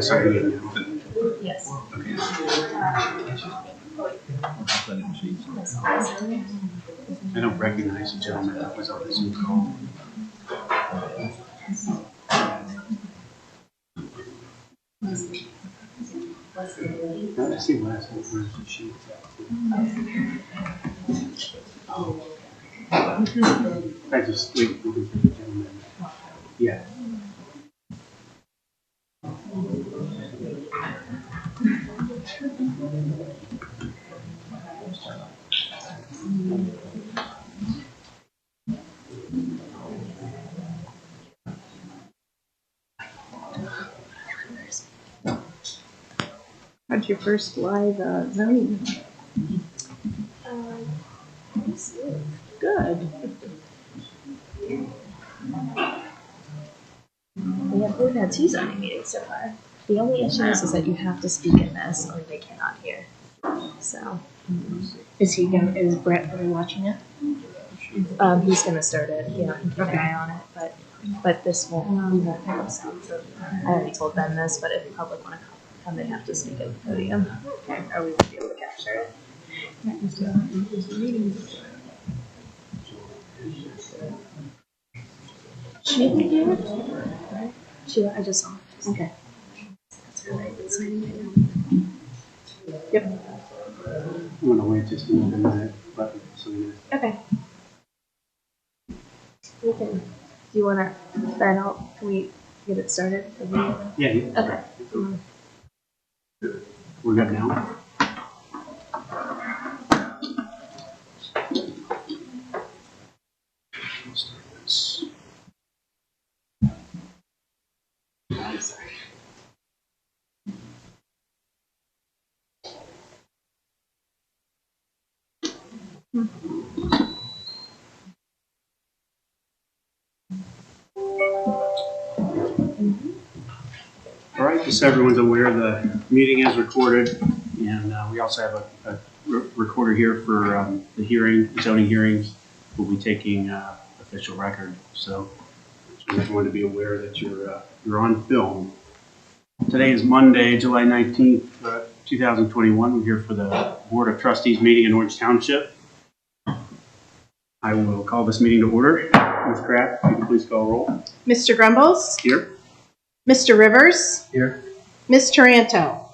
Sorry, now. Yes. Okay. I don't recognize the gentleman that was on the Zoom call. I see last week. Where's the sheet? I just wait looking for the gentleman. Yeah. How'd your first live zoning? Good. We've had 2 zoning meetings so far. The only issue is that you have to speak in this or they cannot hear. So. Is Brett really watching it? He's gonna start it. Yeah, keep an eye on it, but this won't pick up sound. So I already told them this, but if the public want to come, they have to speak at the podium. Okay. Or we won't be able to capture it. Sheila here? Sheila, I just saw her. Okay. That's really exciting right now. Yep. I'm gonna wait just a minute. Okay. We can. Do you want to start out? Can we get it started? Yeah. Okay. We're good now. All right, just so everyone's aware, the meeting is recorded, and we also have a recorder here for the zoning hearings. We'll be taking official record, so I just wanted to be aware that you're on film. Today is Monday, July 19th, 2021. We're here for the Board of Trustees meeting in Orange Township. I will call this meeting to order. Ms. Kraft, if you can please call roll. Mr. Grumbles? Here. Mr. Rivers? Here. Ms. Taranto?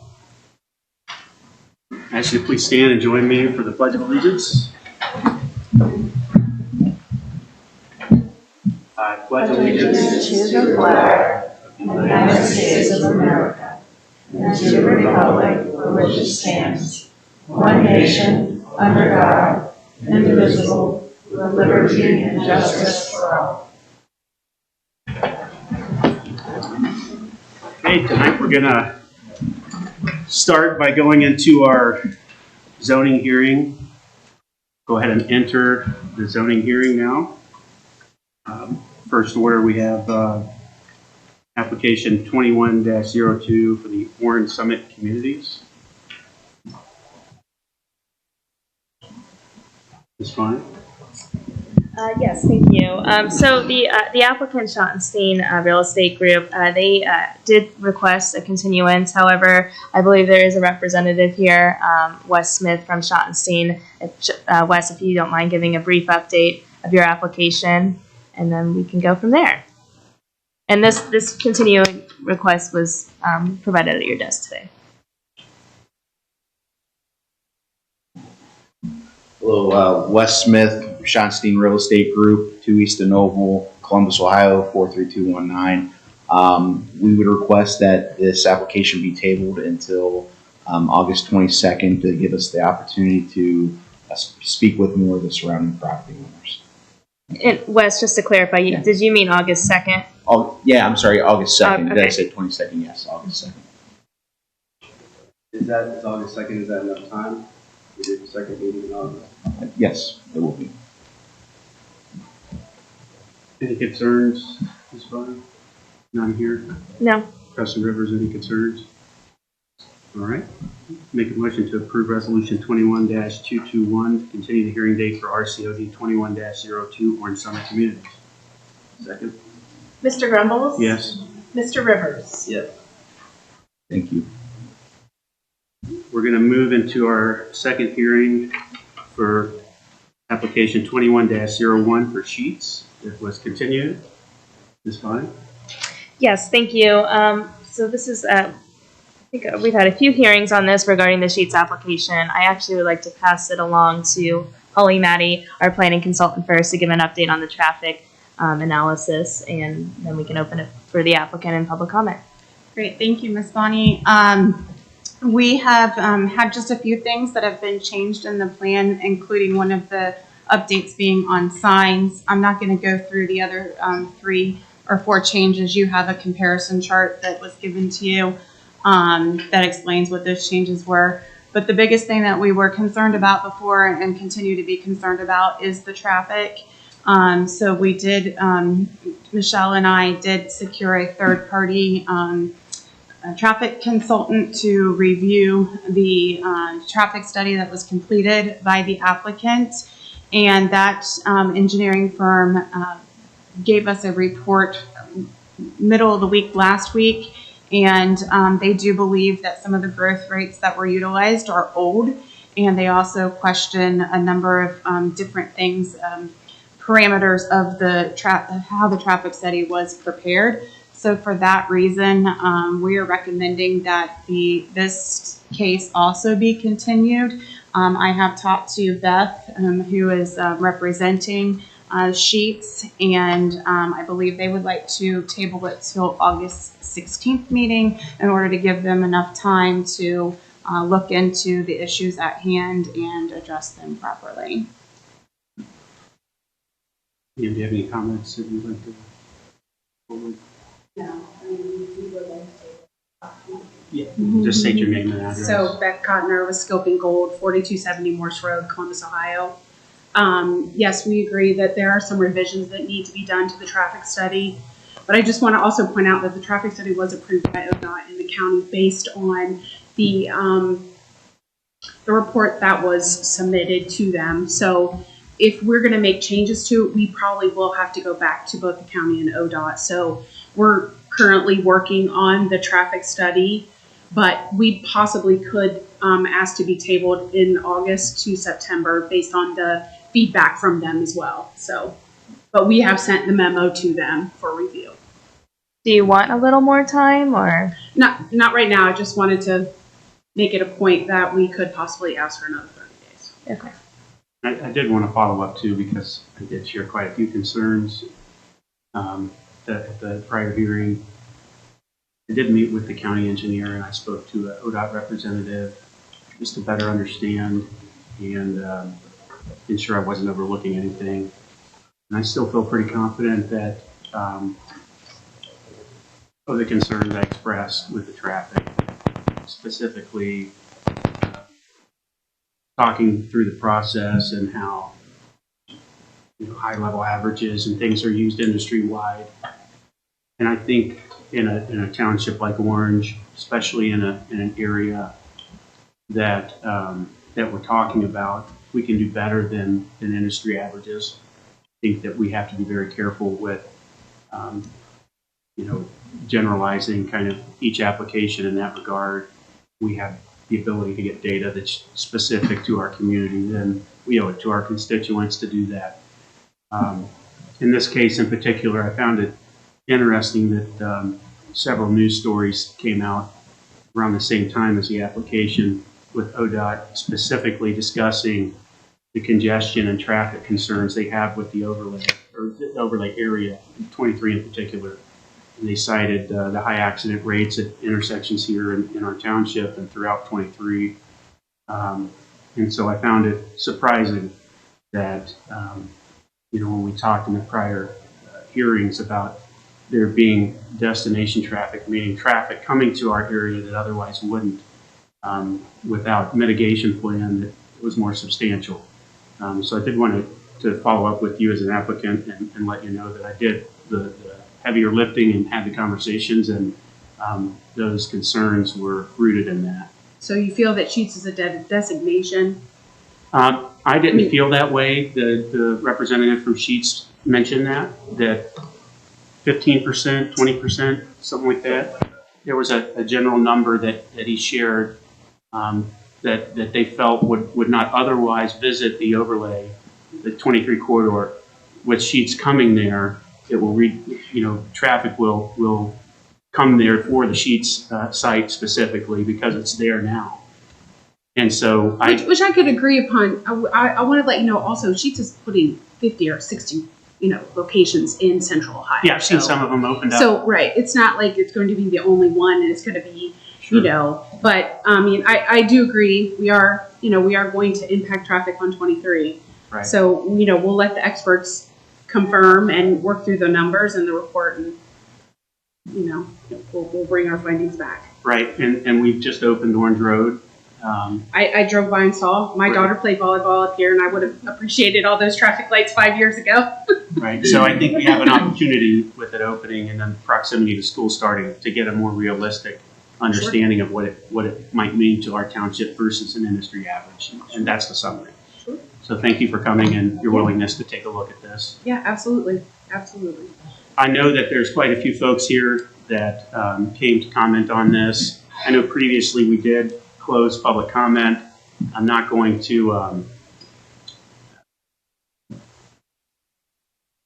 I ask you to please stand and join me for the Pledge of Allegiance. I pledge allegiance to the flag of the United States of America and to the republic for which it stands, one nation, under God, indivisible, with liberty and justice for all. Okay, tonight we're going to start by going into our zoning hearing. Go ahead and enter the zoning hearing now. First order, we have application 21-02 for the Orange Summit Communities. Ms. Fine? Yes, thank you. So the applicant Schottenstein Real Estate Group, they did request a continuance. However, I believe there is a representative here, Wes Smith from Schottenstein. Wes, if you don't mind giving a brief update of your application, and then we can go from there. And this continuing request was provided at your desk today. Hello, Wes Smith, Schottenstein Real Estate Group, 2 East of Noble, Columbus, Ohio, 43219. We would request that this application be tabled until August 22nd to give us the opportunity to speak with more of the surrounding property owners. And Wes, just to clarify, did you mean August 2nd? Oh, yeah, I'm sorry, August 2nd. Okay. Did I say 22nd? Yes, August 2nd. Is August 2nd, is that enough time? We did the second meeting in August. Yes, it will be. Any concerns, Ms. Fine? None here? No. Trustee Rivers, any concerns? All right. Make a motion to approve resolution 21-221 to continue the hearing date for RCOD 21-02 Orange Summit Communities. Second. Mr. Grumbles? Yes. Mr. Rivers? Yes. Thank you. We're going to move into our second hearing for application 21-01 for Sheets. It was continued. Ms. Bonnie? Yes, thank you. So this is, I think we've had a few hearings on this regarding the Sheets application. I actually would like to pass it along to Holly Matty, our planning consultant, first to give an update on the traffic analysis, and then we can open it for the applicant and public comment. Great, thank you, Ms. Bonnie. We have had just a few things that have been changed in the plan, including one of the updates being on signs. I'm not going to go through the other 3 or 4 changes. You have a comparison chart that was given to you that explains what those changes were. But the biggest thing that we were concerned about before and continue to be concerned about is the traffic. So we did, Michelle and I did secure a third-party traffic consultant to review the traffic study that was completed by the applicant. And that engineering firm gave us a report middle of the week last week. And they do believe that some of the growth rates that were utilized are old. And they also question a number of different things, parameters of the how the traffic study was prepared. So for that reason, we are recommending that this case also be continued. I have talked to Beth, who is representing Sheets, and I believe they would like to table it till August 16th meeting in order to give them enough time to look into the issues at hand and address them properly. Ian, do you have any comments that you'd like to forward? No, I mean, we would like to. Yeah, just state your name and address. So Beth Cotner with Scoping Gold, 4270 Morse Road, Columbus, Ohio. Yes, we agree that there are some revisions that need to be done to the traffic study, but I just want to also point out that the traffic study was approved by ODOT in the county based on the report that was submitted to them. So if we're going to make changes to it, we probably will have to go back to both the county and ODOT. So we're currently working on the traffic study, but we possibly could ask to be tabled in August to September based on the feedback from them as well. So, but we have sent the memo to them for review. Do you want a little more time, or? Not right now. I just wanted to make it a point that we could possibly ask for another 30 days. Okay. I did want to follow up too, because I did share quite a few concerns at the prior hearing. I did meet with the county engineer, and I spoke to an ODOT representative just to better understand and ensure I wasn't overlooking anything. And I still feel pretty confident that of the concerns I expressed with the traffic, specifically talking through the process and how high-level averages and things are used industry-wide. And I think in a township like Orange, especially in an area that that we're talking about, we can do better than industry averages. I think that we have to be very careful with generalizing kind of each application in that regard. We have the ability to get data that's specific to our community, then we owe it to our constituents to do that. In this case in particular, I found it interesting that several news stories came out around the same time as the application, with ODOT specifically discussing the congestion and traffic concerns they have with the overlay area, 23 in particular. And they cited the high accident rates at intersections here in our township and throughout 23. And so I found it surprising that, when we talked in the prior hearings about there being destination traffic, meaning traffic coming to our area that otherwise wouldn't, without mitigation plan that was more substantial. So I did want to follow up with you as an applicant and let you know that I did the heavier lifting and had the conversations, and those concerns were rooted in that. So you feel that Sheets is a designation? I didn't feel that way. The representative from Sheets mentioned that 15%, 20%, something like that there was a general number that he shared that they felt would not otherwise visit the overlay, the 23 corridor. With Sheets coming there, it will traffic will come there for the Sheets site specifically because it's there now. And so which I could agree upon. I want to let you know also, Sheets is putting 50 or 60, locations in Central Ohio. yeah, I've seen some of them opened up. So, right, it's not like it's going to be the only one and it's going to be, Sure. but I mean, I do agree. We are going to impact traffic on 23. Right. So, we'll let the experts confirm and work through the numbers and the report and, we'll bring our findings back. Right, and we've just opened Orange Road. I drove by and saw. My daughter played volleyball up here, and I would have appreciated all those traffic lights 5 years ago. Right, so I think we have an opportunity with it opening and then proximity to school starting to get a more realistic understanding of what it might mean to our township versus an industry average, and that's the summary. Sure. So thank you for coming and your willingness to take a look at this. Yeah, absolutely. Absolutely. I know that there's quite a few folks here that came to comment on this. I know previously we did close public comment. I'm not going to,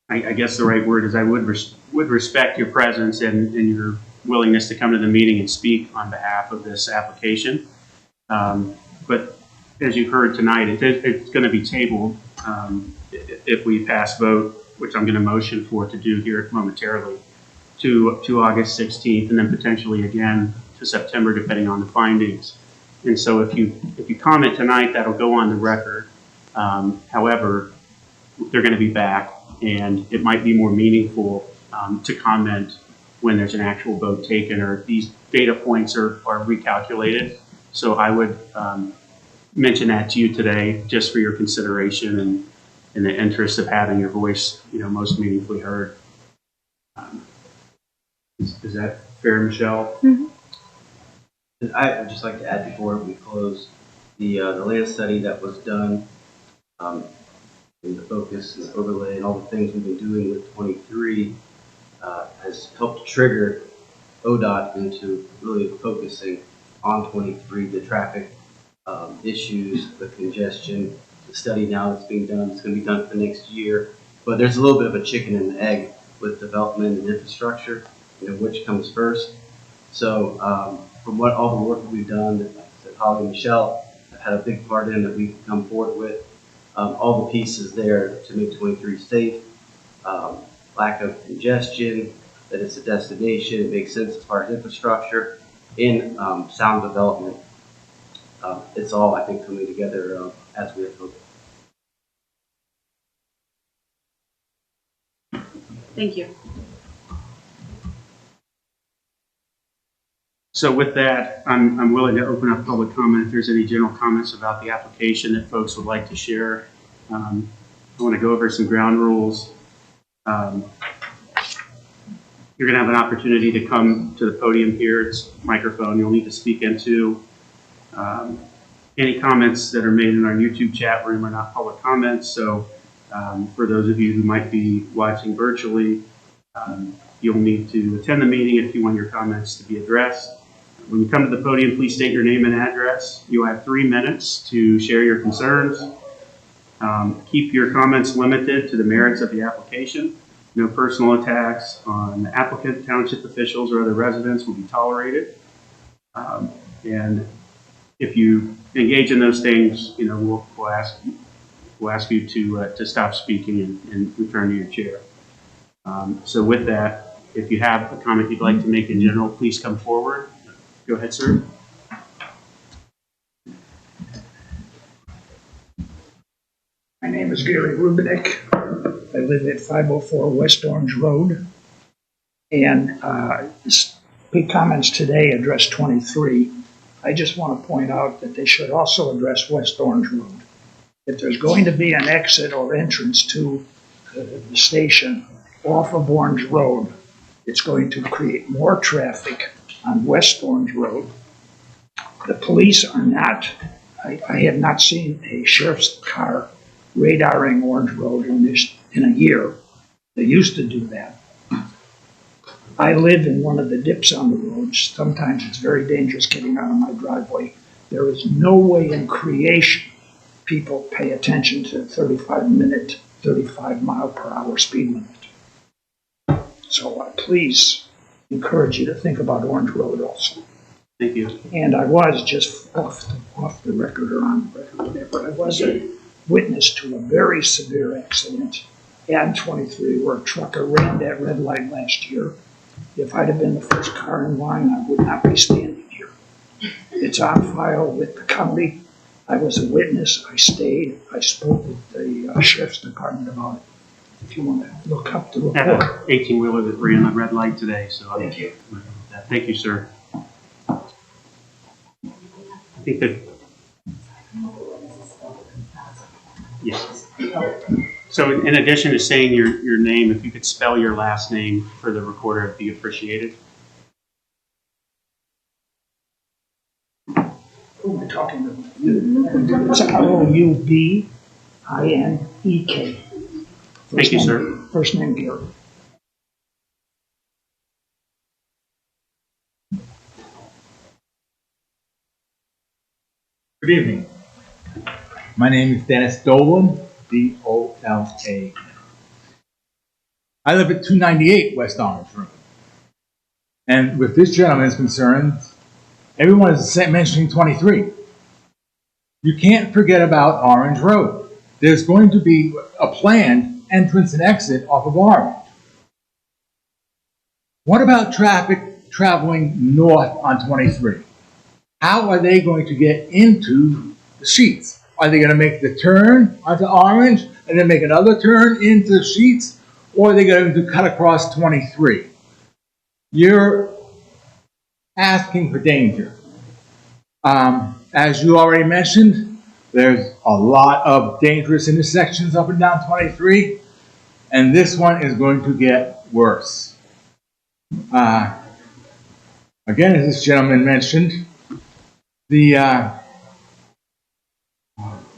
I guess the right word is I would respect your presence and your willingness to come to the meeting and speak on behalf of this application. But as you've heard tonight, it's going to be tabled if we pass vote, which I'm going to motion for to do here momentarily, to August 16th and then potentially again to September, depending on the findings. And so if you comment tonight, that'll go on the record. However, they're going to be back, and it might be more meaningful to comment when there's an actual vote taken or these data points are recalculated. So I would mention that to you today just for your consideration and in the interest of having your voice, most meaningfully heard. Is that fair, Michelle? Mm-hmm. I'd just like to add before we close, the land study that was done, and the focus and the overlay and all the things we've been doing with 23 has helped trigger ODOT into really focusing on 23, the traffic issues, the congestion. The study now that's being done, it's going to be done for next year. But there's a little bit of a chicken and egg with development and infrastructure, which comes first. So from what all the work that we've done, that Holly and Michelle have had a big part in, that we've come forward with, all the pieces there to make 23 safe, lack of congestion, that it's a destination, it makes sense as far as infrastructure, in sound development. It's all, I think, coming together as we have hoped. Thank you. So with that, I'm willing to open up public comment if there's any general comments about the application that folks would like to share. I want to go over some ground rules. You're going to have an opportunity to come to the podium here. It's a microphone you'll need to speak into. Any comments that are made in our YouTube chat room are not public comments. So for those of you who might be watching virtually, you'll need to attend the meeting if you want your comments to be addressed. When you come to the podium, please state your name and address. You'll have 3 minutes to share your concerns. Keep your comments limited to the merits of the application. No personal attacks on the applicant, township officials, or other residents will be tolerated. And if you engage in those things, we'll ask you to stop speaking and return to your chair. So with that, if you have a comment you'd like to make in general, please come forward. Go ahead, sir. My name is Gary Rubinek. I live at 504 West Orange Road. And big comments today address 23. I just want to point out that they should also address West Orange Road. If there's going to be an exit or entrance to the station off of Orange Road, it's going to create more traffic on West Orange Road. The police are not, I have not seen a sheriff's car radaring Orange Road in a year. They used to do that. I live in one of the dips on the road. Sometimes it's very dangerous getting out of my driveway. There is no way in creation people pay attention to 35 mile per hour speed limit. So please encourage you to think about Orange Road also. Thank you. And I was just off the record or on the record, whatever. I was a witness to a very severe accident at 23 where a trucker ran that red light last year. If I'd have been the first car in line, I would not be standing here. It's on file with the county. I was a witness. I stayed. I spoke with the sheriff's department about it. If you want to look up the I have report. an 18-wheeler that ran the red light today, so Thank you. Thank you, sir. I think that, yes. So in addition to saying your name, if you could spell your last name for the recorder, it'd be appreciated. Who am I talking about? It's Roubinek. Thank you, sir. First name Gary. Good evening. My name is Dennis Dolan, D-O-L-A-N. I live at 298 West Orange Road. And with this gentleman's concerned, everyone is mentioning 23. You can't forget about Orange Road. There's going to be a planned entrance and exit off of Orange. What about traffic traveling north on 23? How are they going to get into the Sheets? Are they going to make the turn onto Orange and then make another turn into Sheets? Or are they going to cut across 23? You're asking for danger. As you already mentioned, there's a lot of dangerous intersections up and down 23, and this one is going to get worse. Again, as this gentleman mentioned, the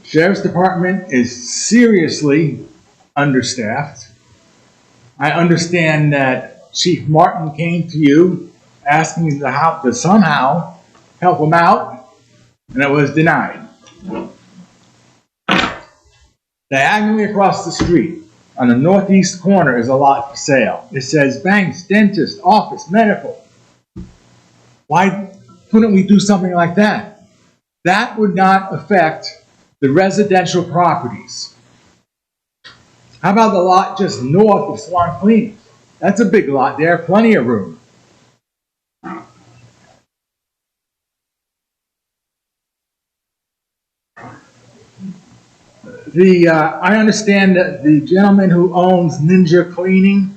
Sheriff's Department is seriously understaffed. I understand that Chief Martin came to you asking to somehow help him out, and it was denied. Diagonally across the street, on the northeast corner, is a lot for sale. It says banks, dentist, office, medical. Why couldn't we do something like that? That would not affect the residential properties. How about the lot just north of Swan Cleaners? That's a big lot there, plenty of room. I understand that the gentleman who owns Ninja Cleaning,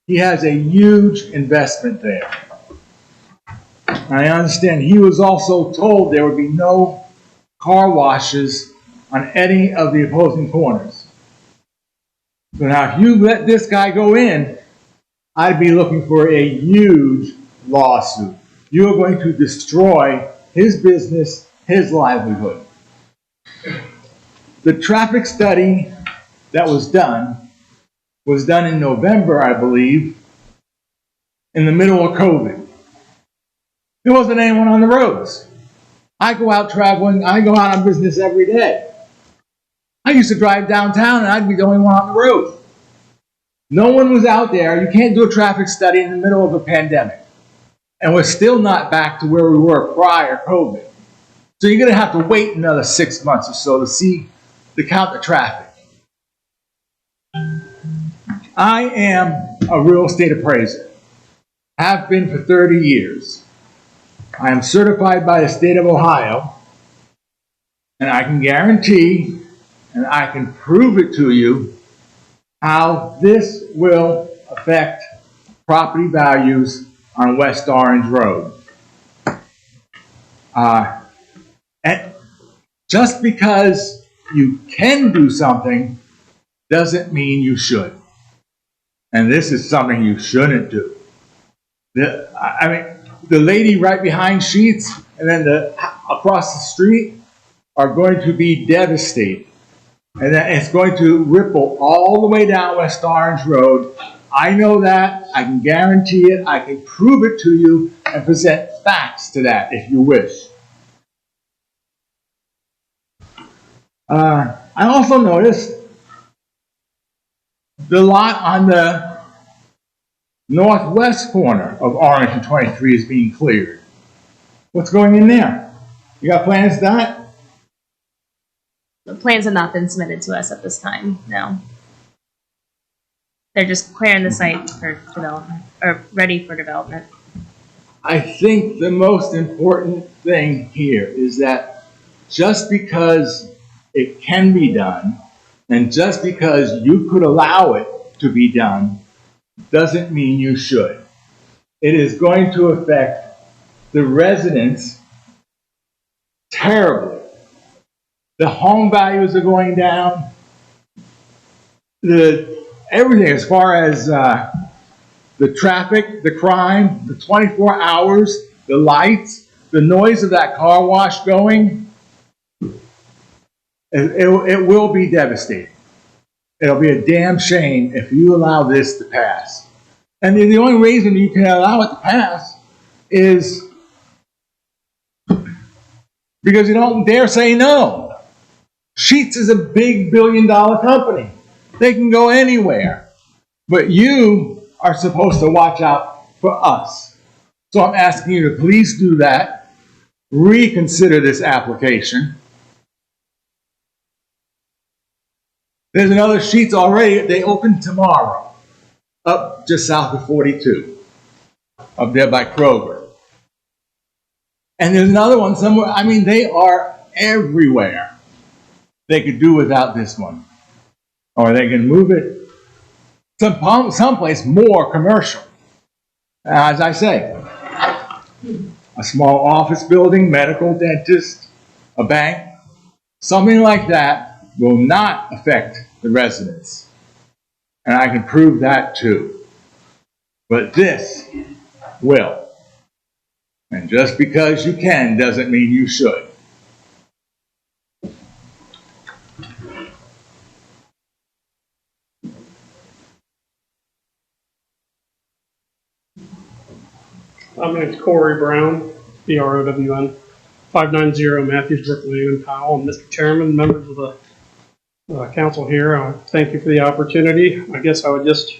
he has a huge investment there. I understand he was also told there would be no car washes on any of the opposing corners. So now if you let this guy go in, I'd be looking for a huge lawsuit. You are going to destroy his business, his livelihood. The traffic study that was done in November, I believe, in the middle of COVID. There wasn't anyone on the roads. I go out traveling, I go out on business every day. I used to drive downtown and I'd be the only one on the road. No one was out there. You can't do a traffic study in the middle of a pandemic. And we're still not back to where we were prior COVID. So you're going to have to wait another 6 months or so to count the traffic. I am a real estate appraiser. Have been for 30 years. I am certified by the state of Ohio, and I can guarantee, and I can prove it to you, how this will affect property values on West Orange Road. And just because you can do something doesn't mean you should. And this is something you shouldn't do. The lady right behind Sheets and then across the street are going to be devastated. And then it's going to ripple all the way down West Orange Road I know that. I can guarantee it. I can prove it to you and present facts to that if you wish. I also noticed the lot on the northwest corner of Orange and 23 is being cleared. What's going in there? You got plans to that? The plans have not been submitted to us at this time, no. They're just clearing the site for development, or ready for development. I think the most important thing here is that just because it can be done, and just because you could allow it to be done, doesn't mean you should. It is going to affect the residents terribly. The home values are going down. Everything as far as the traffic, the crime, the 24 hours, the lights, the noise of that car wash going, it will be devastating. It'll be a damn shame if you allow this to pass. And the only reason you can allow it to pass is because you don't dare say no. Sheetz is a big billion-dollar company. They can go anywhere. But you are supposed to watch out for us. So I'm asking you to please do that. Reconsider this application. There's another Sheetz already. They open tomorrow. Up just south of 42. Up there by Kroger. And there's another one somewhere. I mean, they are everywhere. They could do without this one. Or they can move it someplace more commercial. As I say, a small office building, medical, dentist, a bank, something like that will not affect the residents. And I can prove that too. But this will. And just because you can doesn't mean you should. My name is Corey Brown, BROWN, 590 Matthews Lane in Powell. And Mr. Chairman, members of the council here, thank you for the opportunity. I guess I would just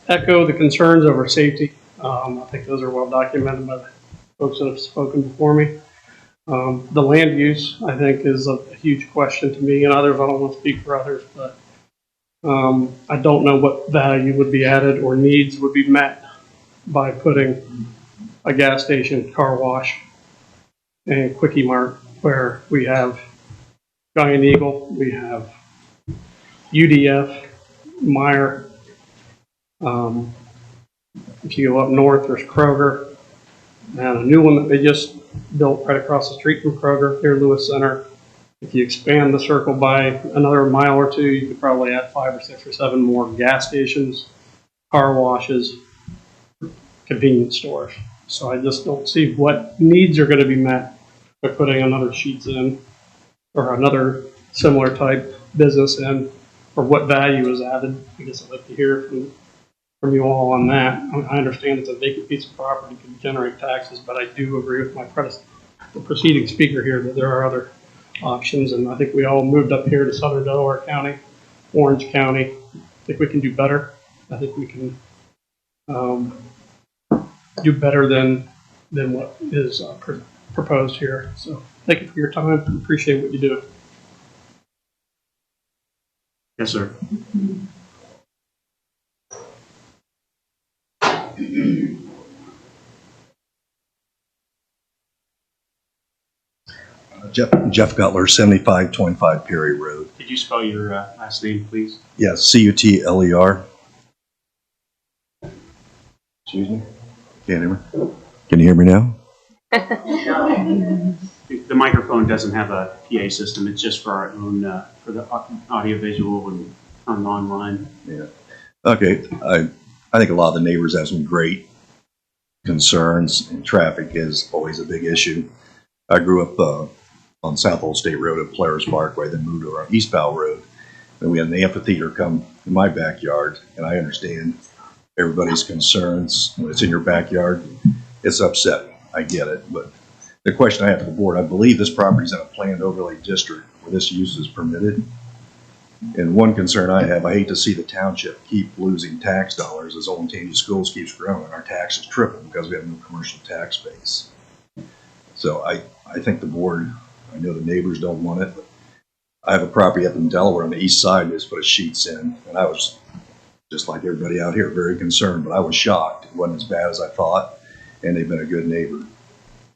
echo the concerns over safety. I think those are well documented by the folks that have spoken before me. The land use, I think, is a huge question to me and others. I don't want to speak for others, but I don't know what value would be added or needs would be met by putting a gas station, car wash, and Quickie Mart, where we have Giant Eagle, we have UDF, Meyer. If you go up north, there's Kroger, and a new one that they just built right across the street from Kroger, near Lewis Center. If you expand the circle by another mile or two, you could probably add 5 or 6 or 7 more gas stations, car washes, convenience stores. So I just don't see what needs are going to be met by putting another Sheetz in or another similar type business in, or what value is added. I guess I'd like to hear from you all on that. I understand it's a vacant piece of property, can generate taxes, but I do agree with the preceding speaker here that there are other options, and I think we all moved up here to Southern Delaware County, Orange County. I think we can do better. I think we can do better than what is proposed here. So thank you for your time. Appreciate what you do. Yes, sir. Jeff Gutler, 7525 Perry Road. Could you spell your last name, please? Yes, Cutler. Excuse me? Can't hear me? Can you hear me now? The microphone doesn't have a PA system. It's just for our own, for the audio visual and on online. Yeah. Okay. I think a lot of the neighbors have some great concerns, and traffic is always a big issue. I grew up on South Old State Road at Polaris Parkway, then moved to our East Powell Road. And we had an amphitheater come in my backyard, and I understand everybody's concerns. When it's in your backyard, it's upsetting. I get it, but the question I have for the board, I believe this property is in a planned overlay district where this use is permitted. And one concern I have, I hate to see the township keep losing tax dollars as Olentangy Schools keeps growing. Our taxes triple because we have no commercial tax base. So I think the board, I know the neighbors don't want it, but I have a property up in Delaware on the east side that's put sheets in, and I was, just like everybody out here, very concerned, but I was shocked. It wasn't as bad as I thought, and they've been a good neighbor.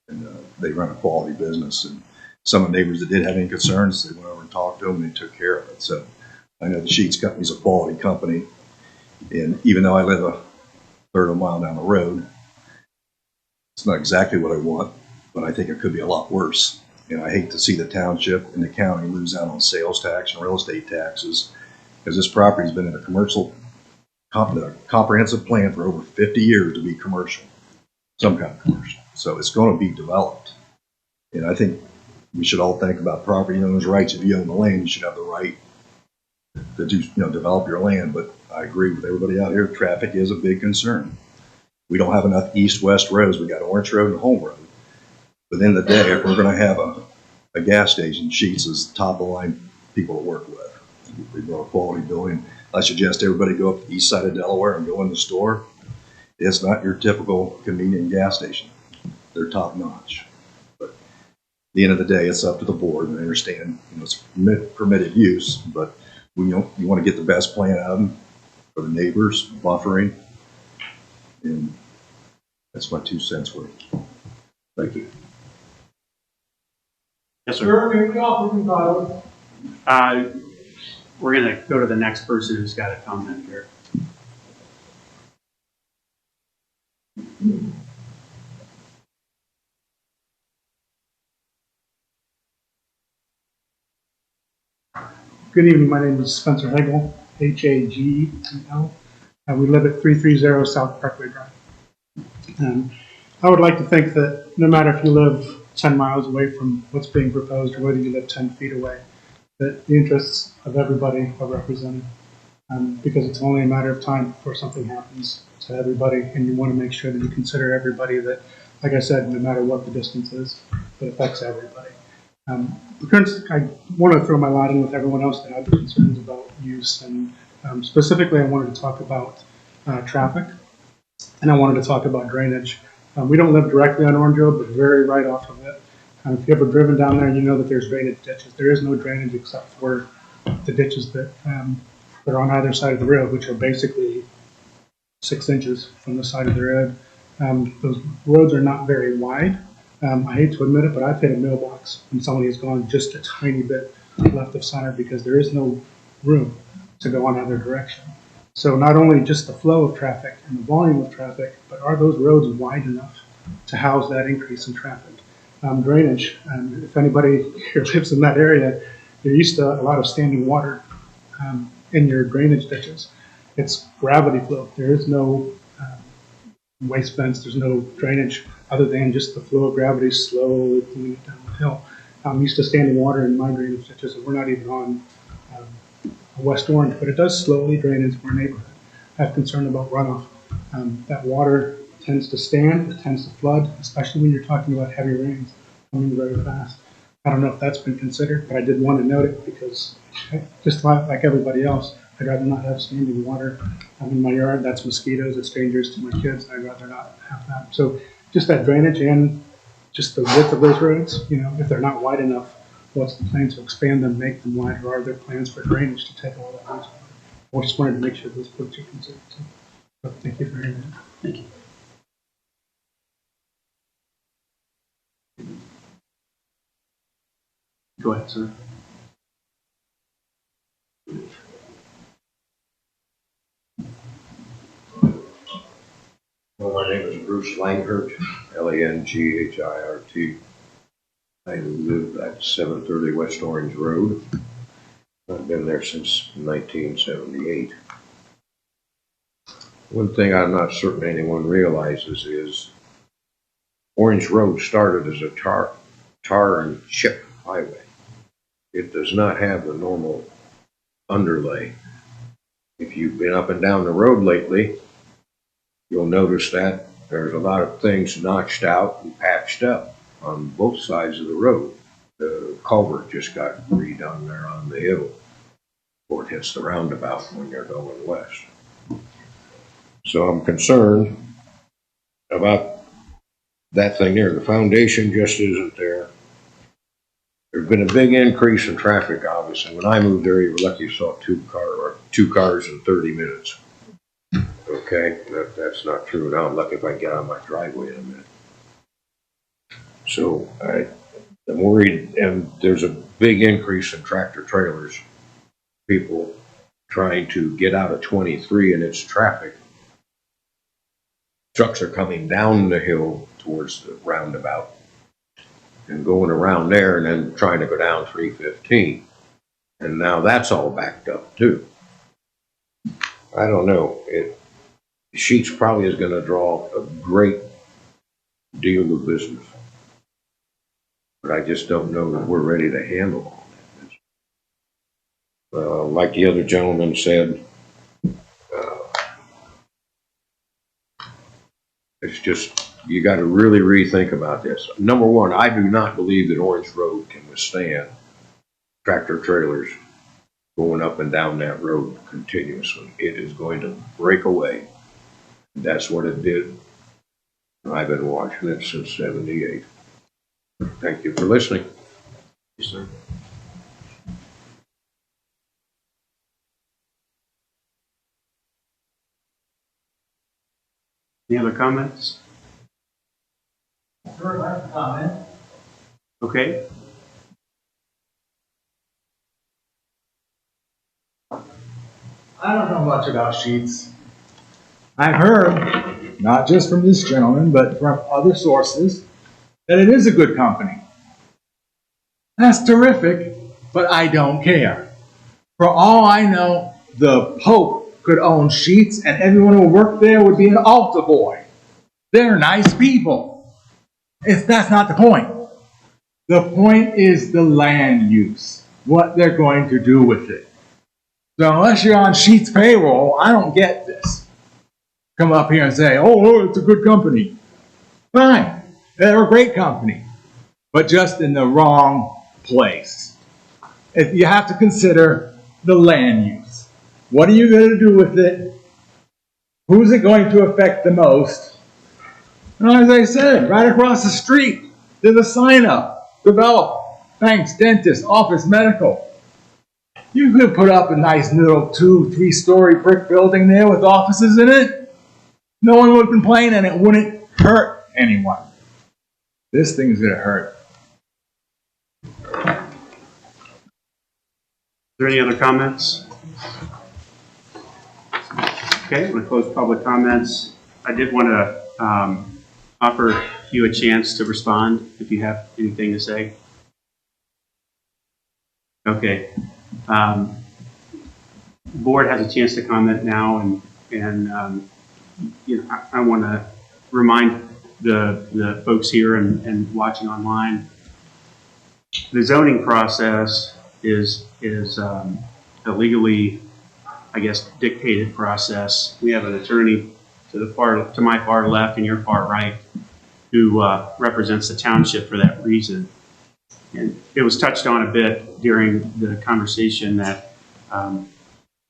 And they run a quality business. And some of the neighbors that did have any concerns, they went over and talked to them, and they took care of it. So I know the Sheets Company's a quality company, and even though I live a third of a mile down the road, it's not exactly what I want, but I think it could be a lot worse. And I hate to see the township and the county lose out on sales tax and real estate taxes, because this property's been in a comprehensive plan for over 50 years to be commercial, some kind of commercial. So it's going to be developed. And I think we should all think about property owners' rights. If you own the land, you should have the right to do, develop your land. But I agree with everybody out here. Traffic is a big concern. We don't have enough east-west roads. We got Orange Road and Home Road. But at the end of the day, if we're going to have a gas station, Sheets is top of the line people to work with. They build a quality building. I suggest everybody go up the east side of Delaware and go in the store. It's not your typical convenient gas station. They're top notch. But at the end of the day, it's up to the board, and I understand it's permitted use, but you want to get the best plan out of them for the neighbors, buffering, and that's my 2 cents worth. Thank you. Yes, sir. We're going to go to the next person who's got a comment here. Good evening. My name is Spencer Hagel, Hagel. We live at 330 South Parkway Drive. I would like to think that no matter if you live 10 miles away from what's being proposed or whether you live 10 feet away, that the interests of everybody are represented. Because it's only a matter of time before something happens to everybody, and you want to make sure that you consider everybody that, like I said, no matter what the distance is, it affects everybody. I want to throw my lot in with everyone else that have concerns about use, and specifically I wanted to talk about traffic, and I wanted to talk about drainage. We don't live directly on Orange Road, but very right off of it. If you've ever driven down there, you know that there's drainage ditches. There is no drainage except for the ditches that are on either side of the road, which are basically 6 inches from the side of the road. Those roads are not very wide. I hate to admit it, but I've hit a mailbox when somebody has gone just a tiny bit left of center because there is no room to go in either direction. So not only just the flow of traffic and the volume of traffic, but are those roads wide enough to house that increase in traffic? Drainage, if anybody here lives in that area, there used to a lot of standing water in your drainage ditches. It's gravity flow. There is no waste vents. There's no drainage other than just the flow of gravity slowly pulling it down the hill. I'm used to standing water in my drainage ditches, and we're not even on West Orange, but it does slowly drain into our neighborhood. I have concern about runoff. That water tends to stand, it tends to flood, especially when you're talking about heavy rains coming very fast. I don't know if that's been considered, but I did want to note it because just like everybody else, I'd rather not have standing water in my yard. That's mosquitoes, it's dangerous to my kids, and I'd rather not have that. So just that drainage and just the width of those roads, if they're not wide enough, what's the plan to expand them, make them wider? Are there plans for drainage to take all that water? I just wanted to make sure those points are considered. So thank you for hearing that. Thank you. Go ahead, sir. Well, my name is Bruce Langhirt, Langhirt. I live at 730 West Orange Road. I've been there since 1978. One thing I'm not certain anyone realizes is Orange Road started as a tar and chip highway. It does not have the normal underlay. If you've been up and down the road lately, you'll notice that there's a lot of things notched out and patched up on both sides of the road. The culvert just got redone there on the hill before it hits the roundabout when you're going west. So I'm concerned about that thing there. The foundation just isn't there. There's been a big increase in traffic, obviously. When I moved there, you were lucky you saw two cars in 30 minutes. Okay, that's not true now. I'm lucky if I can get out of my driveway in a minute. So I'm worried, and there's a big increase in tractor trailers. People trying to get out of 23 and its traffic. Trucks are coming down the hill towards the roundabout and going around there and then trying to go down 315. And now that's all backed up too. I don't know. Sheets probably is going to draw a great deal of business. But I just don't know that we're ready to handle all that. Like the other gentleman said, it's just, you got to really rethink about this. Number one, I do not believe that Orange Road can withstand tractor trailers going up and down that road continuously. It is going to break away. That's what it did. I've been watching it since '78. Thank you for listening. Yes, sir. Any other comments? Sure, I have a comment. Okay. I don't know much about sheets. I've heard, not just from this gentleman, but from other sources, that it is a good company. That's terrific, but I don't care. For all I know, the Pope could own Sheets, and everyone who worked there would be an altar boy. They're nice people. That's not the point. The point is the land use, what they're going to do with it. So unless you're on Sheets payroll, I don't get this. Come up here and say, oh, it's a good company. Fine, they're a great company, but just in the wrong place. If you have to consider the land use. What are you going to do with it? Who's it going to affect the most? And as I said, right across the street, there's a sign up, develop, banks, dentist, office, medical. You could put up a nice little 2-3-story brick building there with offices in it. No one would complain and it wouldn't hurt anyone. This thing's going to hurt. Is there any other comments? Okay, I'm going to close public comments. I did want to offer you a chance to respond if you have anything to say. Okay. Board has a chance to comment now, and you know, I want to remind the folks here and watching online. The zoning process is a legally, I guess, dictated process. We have an attorney to my far left and your far right who represents the township for that reason. And it was touched on a bit during the conversation that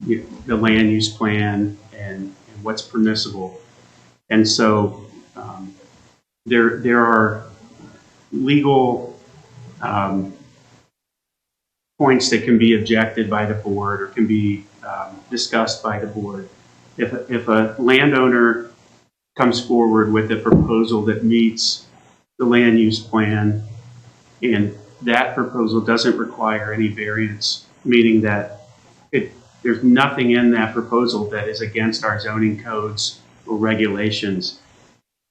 the land use plan and what's permissible. And so there are legal points that can be objected by the board or can be discussed by the board. If a landowner comes forward with a proposal that meets the land use plan and that proposal doesn't require any variance, meaning that there's nothing in that proposal that is against our zoning codes or regulations,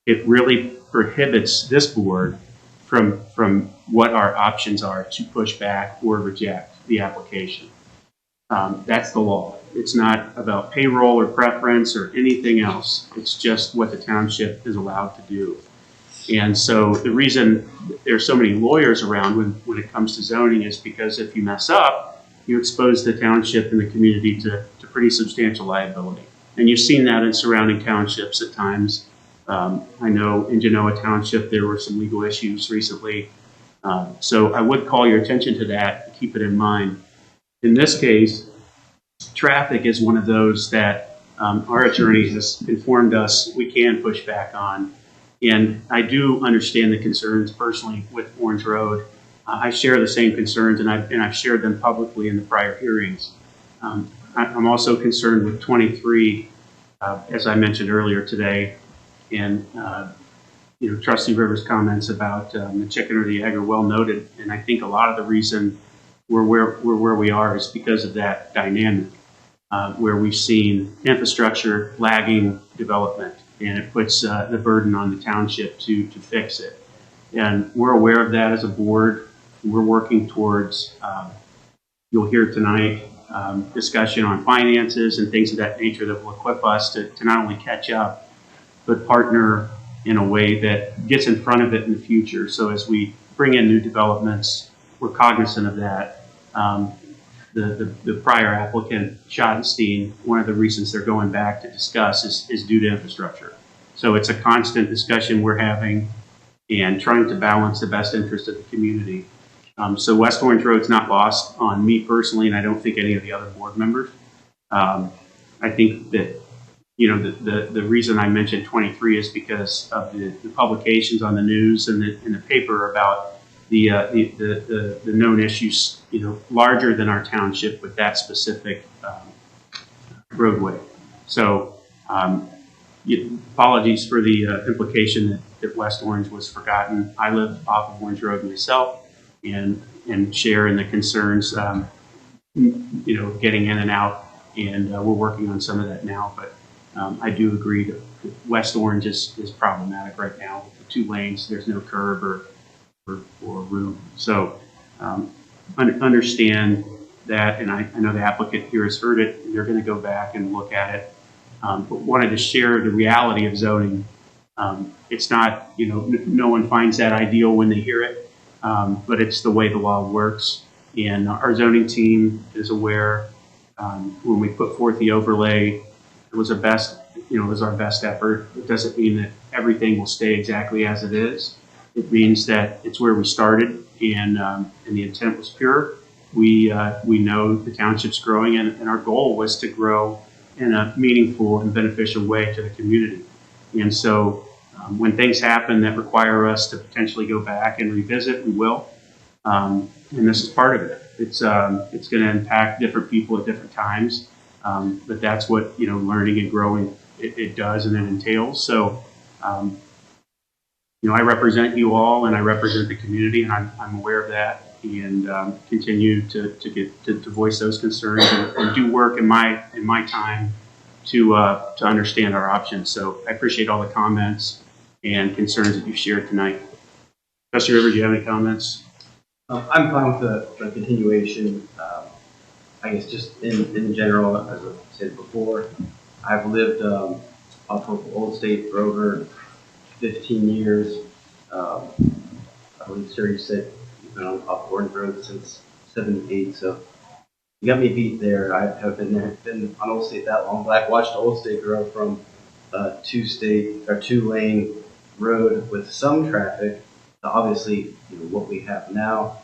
it really prohibits this board from what our options are to push back or reject the application. That's the law. It's not about payroll or preference or anything else. It's just what the township is allowed to do. And so the reason there's so many lawyers around when it comes to zoning is because if you mess up, you expose the township and the community to pretty substantial liability. And you've seen that in surrounding townships at times. I know in Genoa Township, there were some legal issues recently. So I would call your attention to that, keep it in mind. In this case, traffic is one of those that our attorney has informed us we can push back on. And I do understand the concerns personally with Orange Road. I share the same concerns, and I've shared them publicly in the prior hearings. I'm also concerned with 23, as I mentioned earlier today, and Trustee Rivers' comments about the chicken or the egg are well noted, and I think a lot of the reason we're where we are is because of that dynamic, where we've seen infrastructure lagging development, and it puts the burden on the township to fix it. And we're aware of that as a board. We're working towards, you'll hear tonight, discussion on finances and things of that nature that will equip us to not only catch up, but partner in a way that gets in front of it in the future. So as we bring in new developments, we're cognizant of that. The prior applicant, Schottenstein, one of the reasons they're going back to discuss is due to infrastructure. So it's a constant discussion we're having and trying to balance the best interest of the community. So West Orange Road's not lost on me personally, and I don't think any of the other board members. I think that the reason I mentioned 23 is because of the publications on the news and the paper about the known issues, larger than our township with that specific roadway. So apologies for the implication that West Orange was forgotten. I live off of Orange Road myself and share in the concerns, getting in and out, and we're working on some of that now. But I do agree that West Orange is problematic right now. With the 2 lanes, there's no curb or room. So understand that, and I know the applicant here has heard it. They're going to go back and look at it. But wanted to share the reality of zoning. It's not, no one finds that ideal when they hear it, but it's the way the law works. And our zoning team is aware. When we put forth the overlay, it was our best effort. It doesn't mean that everything will stay exactly as it is. It means that it's where we started, and the intent was pure. We know the township's growing, and our goal was to grow in a meaningful and beneficial way to the community. And so when things happen that require us to potentially go back and revisit, we will. And this is part of it. It's going to impact different people at different times, but that's what learning and growing it does and it entails. So I represent you all, and I represent the community, and I'm aware of that, and continue to voice those concerns and do work in my time to understand our options. So I appreciate all the comments and concerns that you've shared tonight. Trustee Rivers, do you have any comments? I'm fine with the continuation. I guess just in general, as I said before, I've lived off of Old State for over 15 years. I believe, sir, you said you've been off Orange Road since 78, so you got me beat there. I have been on Old State that long, but I've watched Old State grow from a 2-lane road with some traffic to obviously what we have now.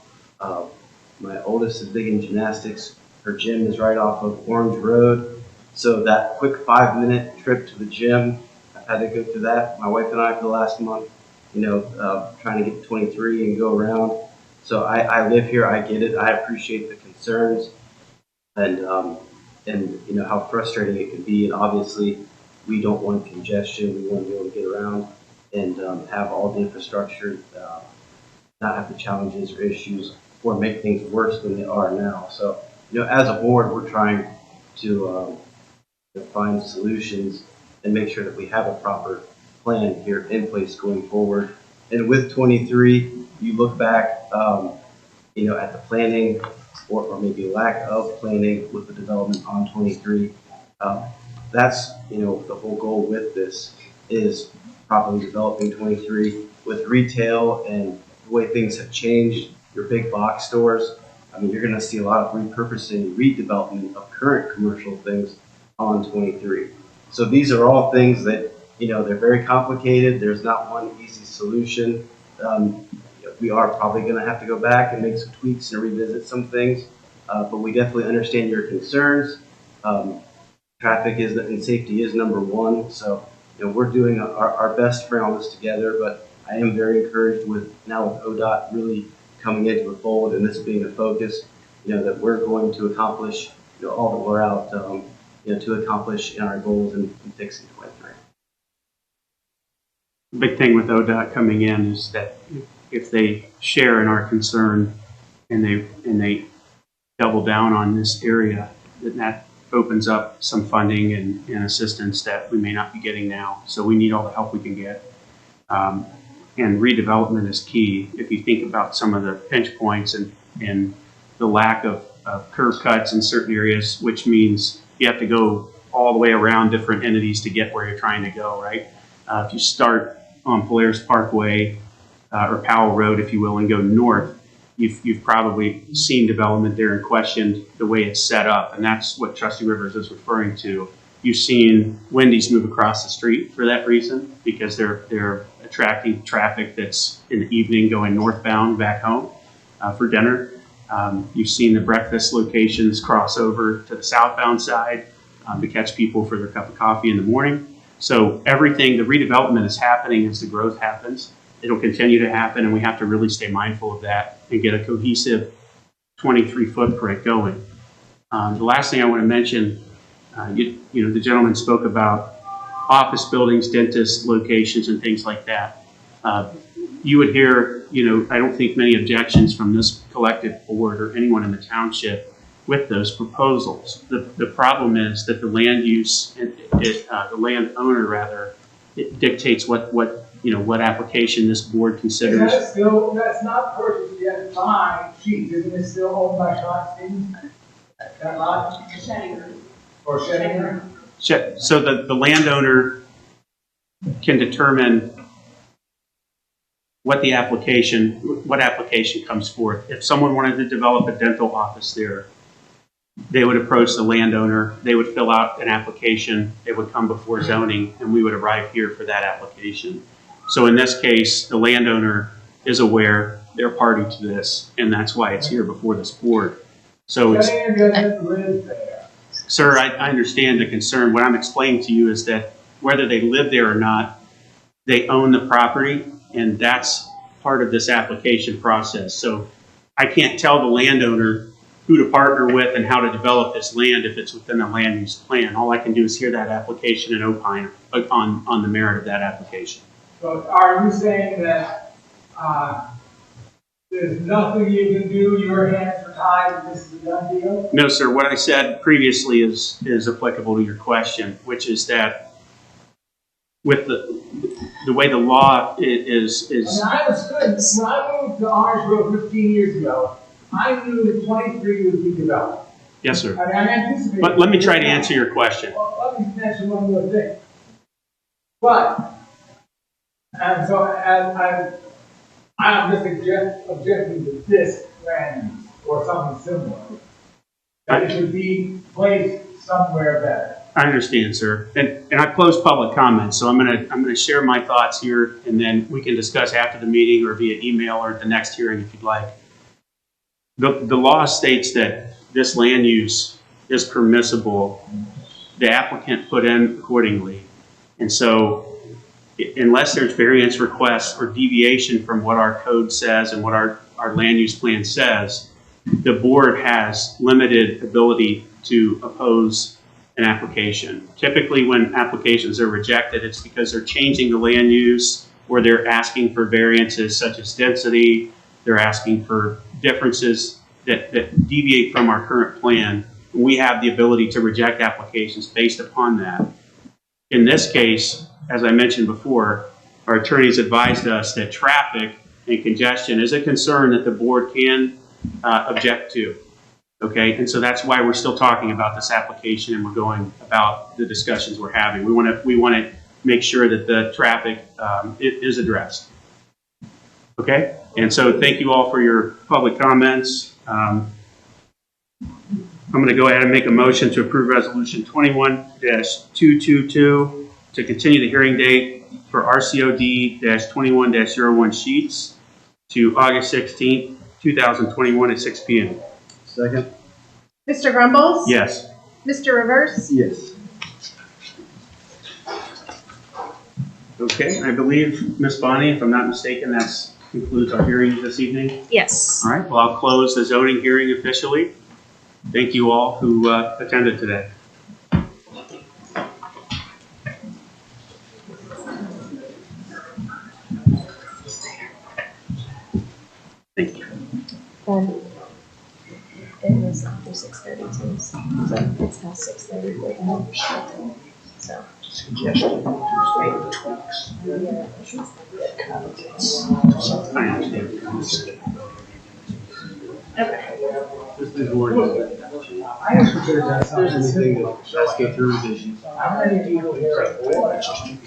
My oldest is big in gymnastics. Her gym is right off of Orange Road, so that quick 5-minute trip to the gym, I've had to go through that. My wife and I for the last month, trying to get to 23 and go around. So I live here. I get it. I appreciate the concerns and how frustrating it can be. And obviously, we don't want congestion. We want to be able to get around and have all the infrastructure, not have the challenges or issues or make things worse than they are now. So, as a board, we're trying to find solutions and make sure that we have a proper plan here in place going forward. And with 23, you look back, at the planning or maybe lack of planning with the development on 23. That's, the whole goal with this is properly developing 23 with retail and the way things have changed, your big box stores. You're going to see a lot of repurposing, redevelopment of current commercial things on 23. So these are all things that, they're very complicated. There's not one easy solution. We are probably going to have to go back and make some tweaks and revisit some things, but we definitely understand your concerns. Traffic and safety is number one. So, we're doing our best to bring all this together, but I am very encouraged with ODOT really coming into the fold and this being a focus, that we're going to accomplish, all that we're out, to accomplish in our goals and fixing 23. The big thing with ODOT coming in is that if they share in our concern and they double down on this area, then that opens up some funding and assistance that we may not be getting now. So we need all the help we can get. And redevelopment is key. If you think about some of the pinch points and the lack of curb cuts in certain areas, which means you have to go all the way around different entities to get where you're trying to go, right? If you start on Polaris Parkway or Powell Road, if you will, and go north, you've probably seen development there and questioned the way it's set up, and that's what Trustee Rivers is referring to. You've seen Wendy's move across the street for that reason, because they're attracting traffic that's in the evening going northbound back home for dinner. You've seen the breakfast locations cross over to the southbound side to catch people for their cup of coffee in the morning. So everything, the redevelopment is happening as the growth happens. It'll continue to happen, and we have to really stay mindful of that and get a cohesive 23 footprint going. The last thing I want to mention, the gentleman spoke about office buildings, dentist locations, and things like that. You would hear, I don't think many objections from this collective board or anyone in the township with those proposals. The problem is that the land use, the landowner rather, it dictates what application this board considers. That's not purchased yet by Chief, isn't it still owned by Trustee? That lot? Or Shettinger? So the landowner can determine what application comes forth. If someone wanted to develop a dental office there, they would approach the landowner, they would fill out an application, it would come before zoning, and we would arrive here for that application. So in this case, the landowner is aware, they're party to this, and that's why it's here before this board. So it's, sir, I understand the concern. What I'm explaining to you is that whether they live there or not, they own the property, and that's part of this application process. So I can't tell the landowner who to partner with and how to develop this land if it's within the land use plan. All I can do is hear that application and opine on the merit of that application. So are you saying that there's nothing you can do, your hands are tied, and this is a done deal? No, sir. What I said previously is applicable to your question, which is that with the way the law is. I understood. When I moved to Orange Grove 15 years ago, I knew that 23 would be developed. Yes, sir. I anticipated. But let me try to answer your question. Well, let me mention one more thing. But, and so I'm just objecting to this land use or something similar. That it should be placed somewhere better. I understand, sir. And I closed public comments, so I'm gonna share my thoughts here, and then we can discuss after the meeting or via email or at the next hearing if you'd like. The law states that this land use is permissible. The applicant put in accordingly. And so unless there's variance requests or deviation from what our code says and what our land use plan says, the board has limited ability to oppose an application. Typically when applications are rejected, it's because they're changing the land use or they're asking for variances such as density. They're asking for differences that deviate from our current plan. We have the ability to reject applications based upon that. In this case, as I mentioned before, our attorneys advised us that traffic and congestion is a concern that the board can object to. Okay, and so that's why we're still talking about this application and we're going about the discussions we're having. We want to make sure that the traffic is addressed. Okay, and so thank you all for your public comments. I'm going to go ahead and make a motion to approve Resolution 21-222 to continue the hearing date for RCOD-21-01 sheets to August 16th, 2021 at 6 p.m. Second? Mr. Grumbles? Yes. Mr. Rivers? Yes. Okay, I believe, Ms. Bonnie, if I'm not mistaken, that concludes our hearing this evening. Yes. All right, well, I'll close the zoning hearing officially. Thank you all who attended today. Thank you. It was after 6:32, so it's past 6:30. So. Suggested tweaks. I understand. Okay. Just these words. If there's anything that let's go through revisions.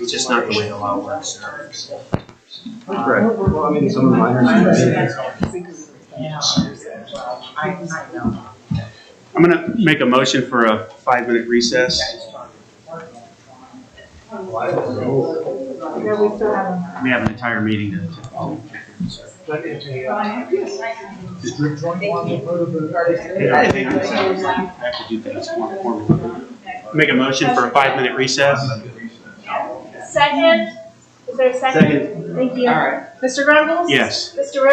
It's just not the way the law works. Correct. Well, I mean, some of the minor things. I'm going to make a motion for a 5-minute recess. We have an entire meeting to make a motion for a 5-minute recess. Second. Is there a second? Second. Thank you. All right. Mr. Grumbles? Yes. Mr.